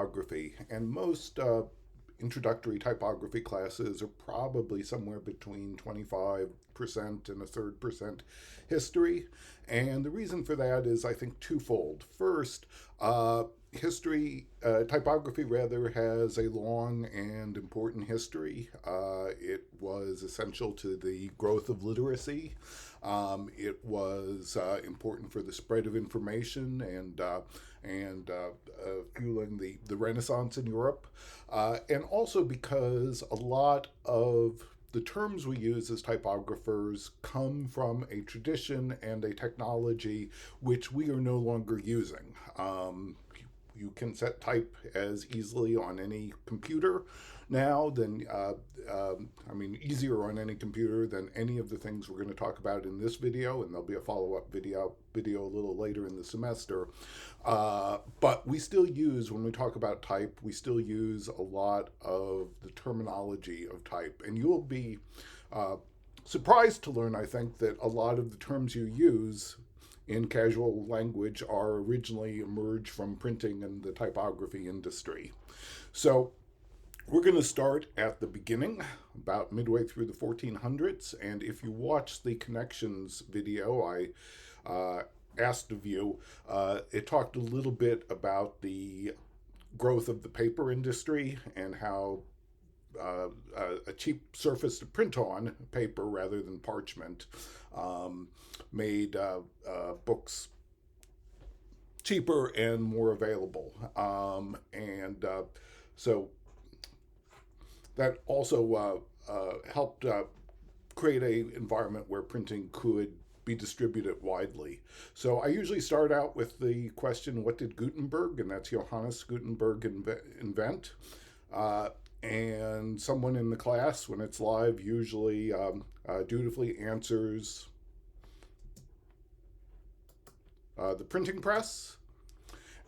typography, and most introductory typography classes are probably somewhere between 25% and a third percent history. And the reason for that is, I think, twofold. First, typography rather, has a long and important history. It was essential to the growth of literacy. It was important for the spread of information and fueling the Renaissance in Europe, and also because a lot of the terms we use as typographers come from a tradition and a technology which we are no longer using. You can set type as easily on any computer now than, easier on any computer than any of the things we're going to talk about in this video, and there'll be a follow-up video a little later in the semester. But we still use, when we talk about type, we still use a lot of the terminology of type, and you'll be surprised to learn, I think, that a lot of the terms you use in casual language are originally emerged from printing and the typography industry. So we're going to start at the beginning, about midway through the 1400s, and if you watch the Connections video I asked of you, it talked a little bit about the growth of the paper industry and how a cheap surface to print on, paper rather than parchment, made books cheaper and more available. So that also helped create an environment where printing could be distributed widely. So I usually start out with the question, what did Gutenberg, and that's Johannes Gutenberg, invent? And someone in the class, when it's live, usually dutifully answers the printing press.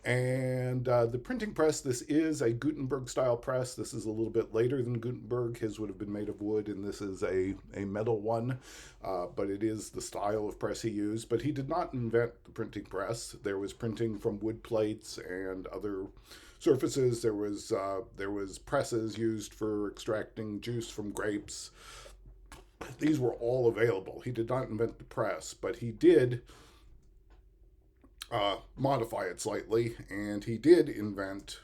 And the printing press, this is a Gutenberg style press. This is a little bit later than Gutenberg. His would have been made of wood, and this is a metal one, but it is the style of press he used. But he did not invent the printing press. There was printing from wood plates and other surfaces. There was presses used for extracting juice from grapes. These were all available. He did not invent the press, but he did modify it slightly, and he did invent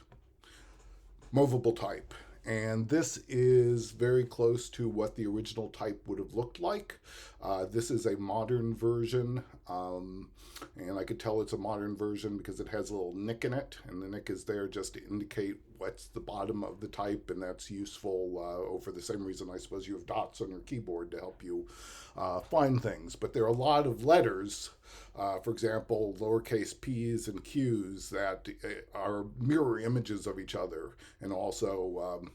movable type. And this is very close to what the original type would have looked like. This is a modern version, and I could tell it's a modern version because it has a little nick in it, and the nick is there just to indicate what's the bottom of the type, and that's useful for the same reason I suppose you have dots on your keyboard to help you find things. But there are a lot of letters, for example, lowercase p's and q's, that are mirror images of each other, and also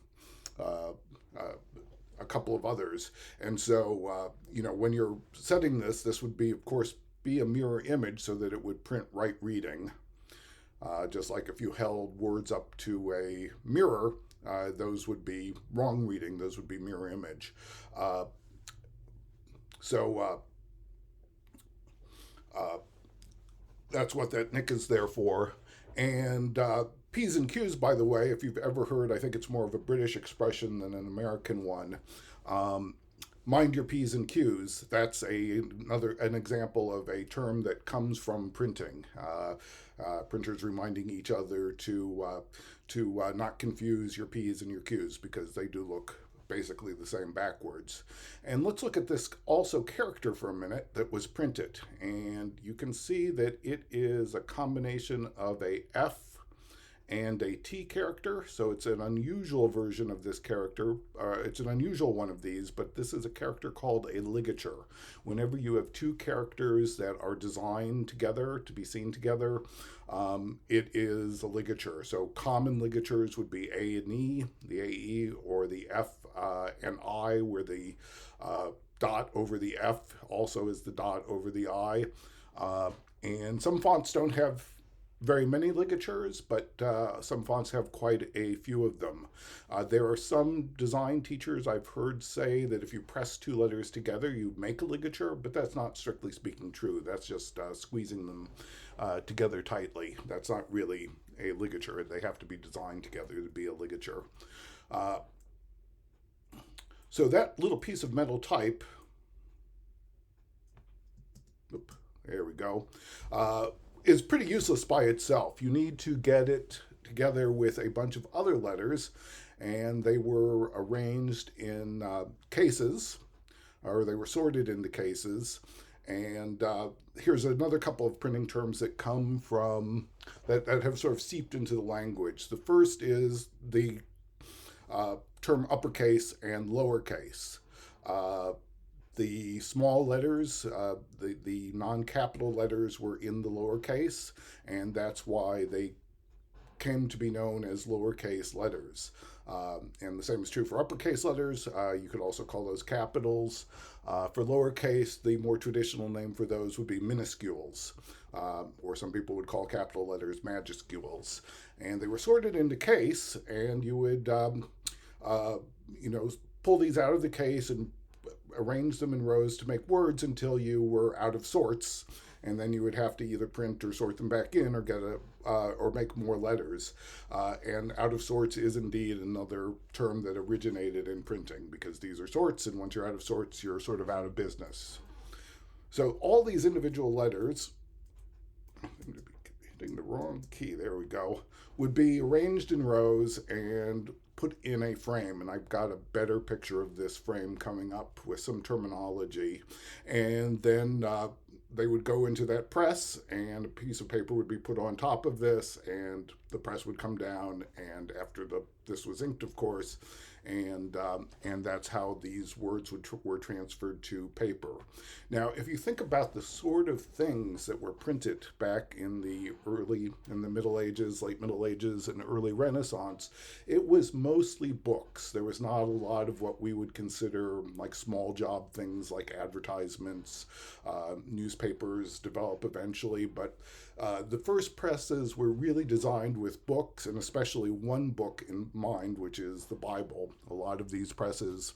a couple of others. And so, when you're setting this would be, of course, be a mirror image so that it would print right reading. Just like if you held words up to a mirror, those would be wrong reading. Those would be mirror image. That's what that nick is there for. And P's and Q's, by the way, if you've ever heard, I think it's more of a British expression than an American one. Mind your P's and Q's. That's an example of a term that comes from printing. Printers reminding each other to not confuse your P's and your Q's, because they do look basically the same backwards. And let's look at this also character for a minute that was printed. And you can see that it is a combination of a F and a T character. So it's an unusual version of this character. It's an unusual one of these, but this is a character called a ligature. Whenever you have two characters that are designed together to be seen together, it is a ligature. So common ligatures would be A and E, the AE, or the F and I, where the dot over the F also is the dot over the I. And some fonts don't have very many ligatures, but some fonts have quite a few of them. There are some design teachers I've heard say that if you press two letters together, you make a ligature, but that's not strictly speaking true. That's just squeezing them together tightly. That's not really a ligature. They have to be designed together to be a ligature. Uh, so that little piece of metal type, there we go, is pretty useless by itself. You need to get it together with a bunch of other letters, and they were arranged in cases, or they were sorted into cases. And here's another couple of printing terms that come from, that have sort of seeped into the language. The first is the term uppercase and lowercase. The small letters, the non-capital letters were in the lowercase, and that's why they came to be known as lowercase letters. And the same is true for uppercase letters. You could also call those capitals. For lowercase, the more traditional name for those would be minuscules, or some people would call capital letters majuscules. And they were sorted into case, and you would, pull these out of the case and arrange them in rows to make words until you were out of sorts, and then you would have to either print or sort them back in, or get or make more letters. And out of sorts is indeed another term that originated in printing, because these are sorts, and once you're out of sorts, you're sort of out of business. So all these individual letters, I seem to be hitting the wrong key, there we go, would be arranged in rows and put in a frame. And I've got a better picture of this frame coming up with some terminology. And then they would go into that press, and a piece of paper would be put on top of this, and the press would come down, and after this was inked, of course, and that's how these words were transferred to paper. Now, if you think about the sort of things that were printed back in the Middle Ages, late Middle Ages, and early Renaissance, it was mostly books. There was not a lot of what we would consider like small job things like advertisements. Newspapers develop eventually, but the first presses were really designed with books, and especially one book in mind, which is the Bible. A lot of these presses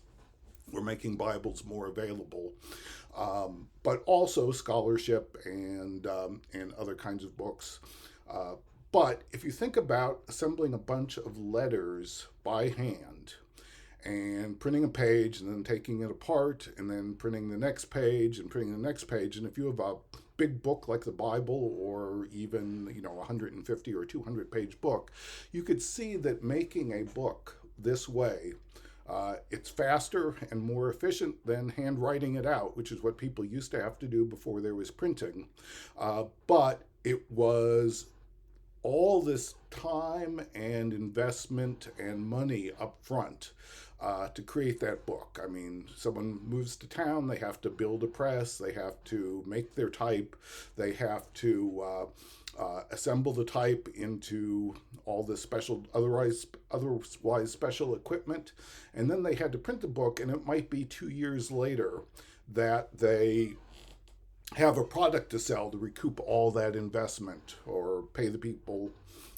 were making Bibles more available, but also scholarship and other kinds of books. But if you think about assembling a bunch of letters by hand and printing a page and then taking it apart and then printing the next page and printing the next page, and if you have a big book like the Bible, or even 150 or 200 page book, you could see that making a book this way, it's faster and more efficient than handwriting it out, which is what people used to have to do before there was printing. But it was all this time and investment and money up front to create that book. I mean, someone moves to town, they have to build a press, they have to make their type, they have to assemble the type into all the special, otherwise special equipment, and then they had to print the book, and it might be 2 years later that they have a product to sell to recoup all that investment, or pay the people,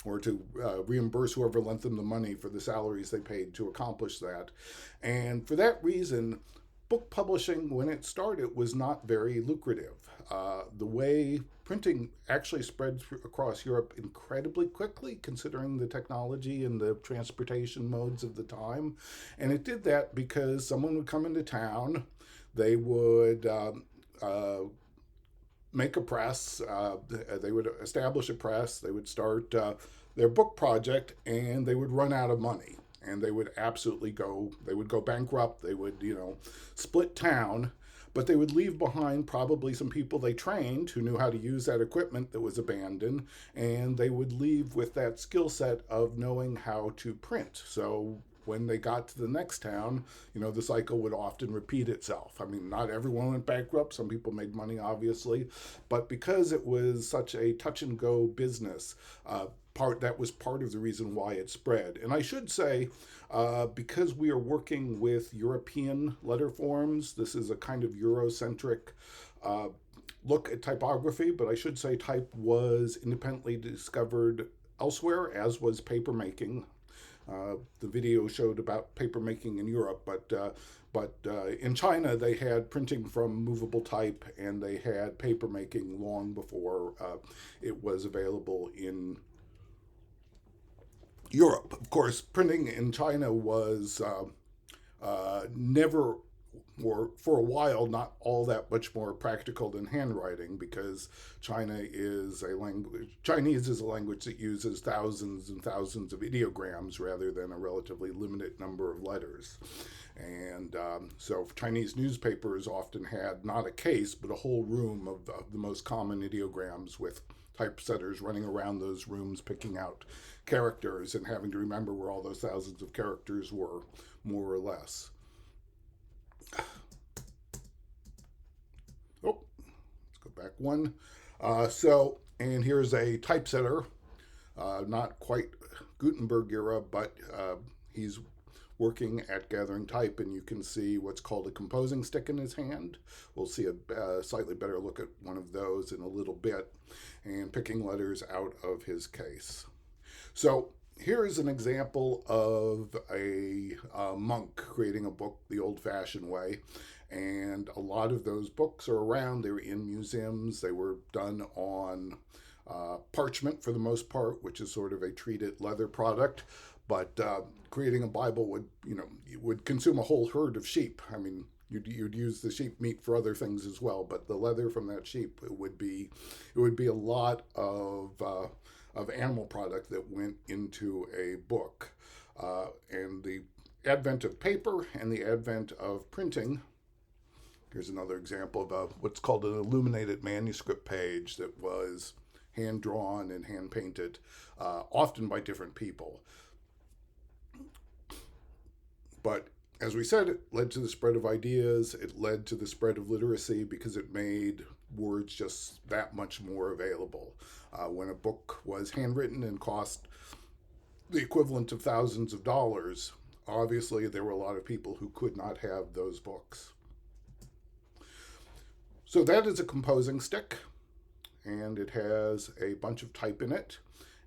or to reimburse whoever lent them the money for the salaries they paid to accomplish that. And for that reason, book publishing, when it started, was not very lucrative. The way printing actually spread across Europe incredibly quickly, considering the technology and the transportation modes of the time. And it did that because someone would come into town, they would make a press, they would establish a press, they would start their book project, and they would run out of money. And they would go bankrupt, they would, split town, but they would leave behind probably some people they trained who knew how to use that equipment that was abandoned, and they would leave with that skill set of knowing how to print. So when they got to the next town, the cycle would often repeat itself. I mean, not everyone went bankrupt. Some people made money, obviously. But because it was such a touch-and-go business, that was part of the reason why it spread. And I should say, because we are working with European letter forms, this is a kind of Eurocentric look at typography, but I should say type was independently discovered elsewhere, as was papermaking. The video showed about papermaking in Europe, but in China they had printing from movable type, and they had papermaking long before it was available in Europe. Of course, printing in China was never, or for a while, not all that much more practical than handwriting, because Chinese is a language that uses thousands and thousands of ideograms rather than a relatively limited number of letters. And so Chinese newspapers often had not a case, but a whole room of the most common ideograms, with typesetters running around those rooms picking out characters and having to remember where all those thousands of characters were, more or less. Oh, let's go back one. And here's a typesetter, not quite Gutenberg era, but he's working at gathering type, and you can see what's called a composing stick in his hand. We'll see a slightly better look at one of those in a little bit, and picking letters out of his case. So here's an example of a monk creating a book the old-fashioned way, and a lot of those books are around. They're in museums. They were done on parchment for the most part, which is sort of a treated leather product. But creating a Bible would consume a whole herd of sheep. I mean, you'd use the sheep meat for other things as well, but the leather from that sheep, it would be a lot of animal product that went into a book. And the advent of paper and the advent of printing. Here's another example of what's called an illuminated manuscript page that was hand drawn and hand painted, often by different people. But as we said, it led to the spread of ideas. It led to the spread of literacy because it made words just that much more available. When a book was handwritten and cost the equivalent of thousands of dollars, obviously there were a lot of people who could not have those books. So that is a composing stick, and it has a bunch of type in it.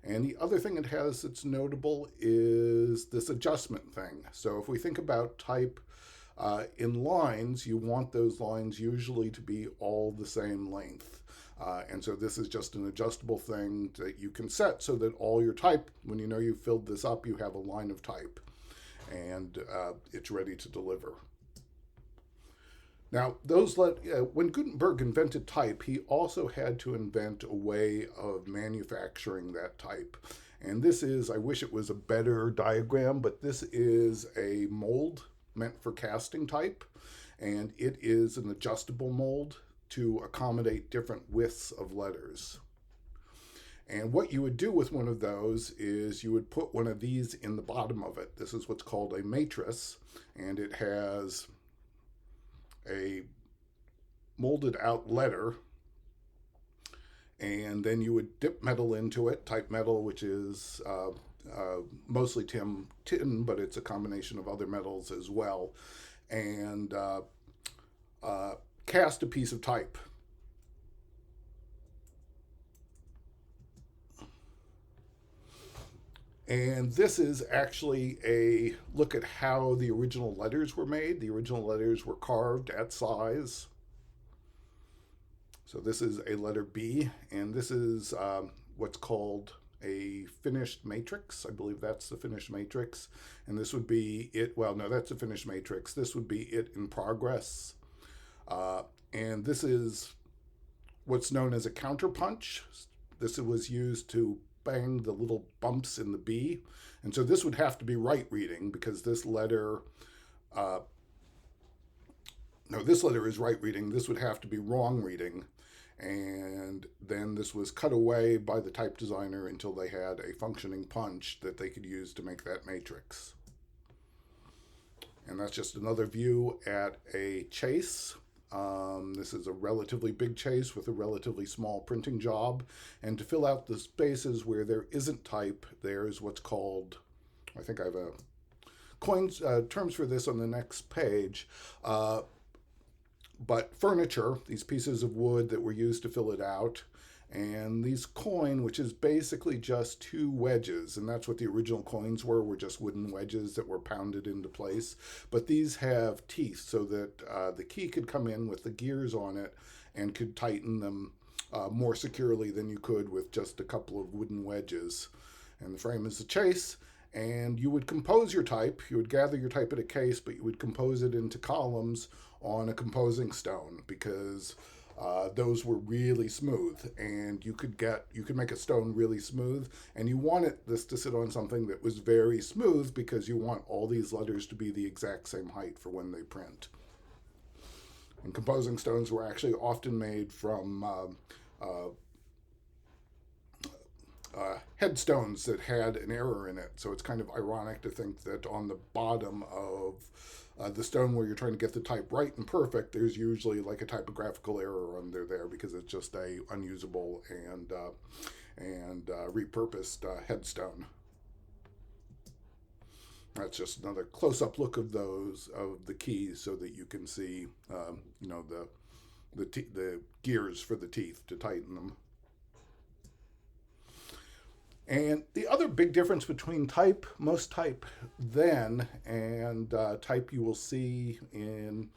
And the other thing it has that's notable is this adjustment thing. So if we think about type in lines, you want those lines usually to be all the same length. And so this is just an adjustable thing that you can set so that all your type, when you know you've filled this up, you have a line of type, and it's ready to deliver. Now, when Gutenberg invented type, he also had to invent a way of manufacturing that type. And this is, I wish it was a better diagram, but this is a mold meant for casting type. And it is an adjustable mold to accommodate different widths of letters. And what you would do with one of those is you would put one of these in the bottom of it. This is what's called a matrix, and it has a molded out letter, and then you would dip metal into it, type metal, which is mostly tin, but it's a combination of other metals as well, and cast a piece of type. And this is actually a look at how the original letters were made. The original letters were carved at size. So this is a letter B, and this is what's called a finished matrix. I believe that's the finished matrix. And this would be it. Well, no, that's a finished matrix. This would be it in progress. And this is what's known as a counterpunch. This was used to bang the little bumps in the B. And so this would have to be right reading, because this letter, this letter is right reading. This would have to be wrong reading. And then this was cut away by the type designer until they had a functioning punch that they could use to make that matrix. And that's just another view at a chase. This is a relatively big chase with a relatively small printing job. And to fill out the spaces where there isn't type, there's what's called, I think I have terms for this on the next page. But furniture, these pieces of wood that were used to fill it out, and these coin, which is basically just two wedges, and that's what the original coins were just wooden wedges that were pounded into place. But these have teeth so that the key could come in with the gears on it and could tighten them more securely than you could with just a couple of wooden wedges. And the frame is the chase, And you would compose your type. You would gather your type at a case, but you would compose it into columns on a composing stone, because those were really smooth, and you could make a stone really smooth, and you wanted this to sit on something that was very smooth, because you want all these letters to be the exact same height for when they print. And composing stones were actually often made from headstones that had an error in it. So it's kind of ironic to think that on the bottom of the stone where you're trying to get the type right and perfect, there's usually like a typographical error under there, because it's just a unusable and repurposed headstone. That's just another close-up look of the keys, so that you can see, the gears for the teeth to tighten them. And the other big difference between most type then, and type you will see in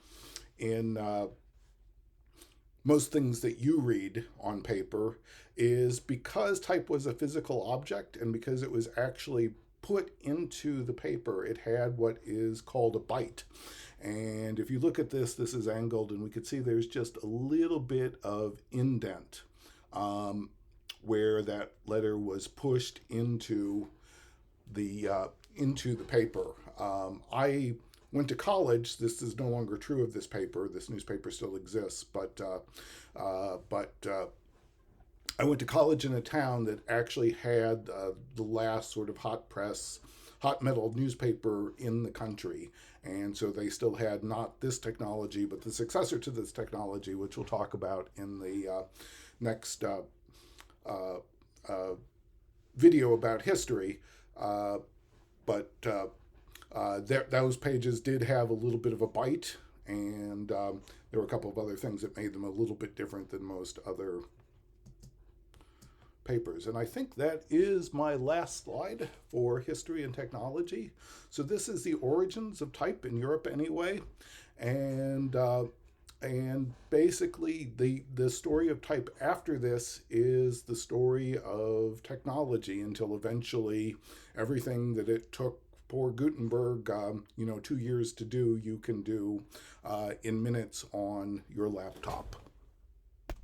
most things that you read on paper, is because type was a physical object, and because it was actually put into the paper, it had what is called a bite. And if you look at this is angled, and we could see there's just a little bit of indent where that letter was pushed into the paper. I went to college. This is no longer true of this paper. This newspaper still exists, but I went to college in a town that actually had the last sort of hot metal newspaper in the country. And so they still had not this technology, but the successor to this technology, which we'll talk about in the next video about history. Those pages did have a little bit of a bite, and there were a couple of other things that made them a little bit different than most other papers. And I think that is my last slide for history and technology. So this is the origins of type in Europe anyway. And basically the story of type after this is the story of technology, until eventually everything that it took poor Gutenberg 2 years to do, you can do in minutes on your laptop.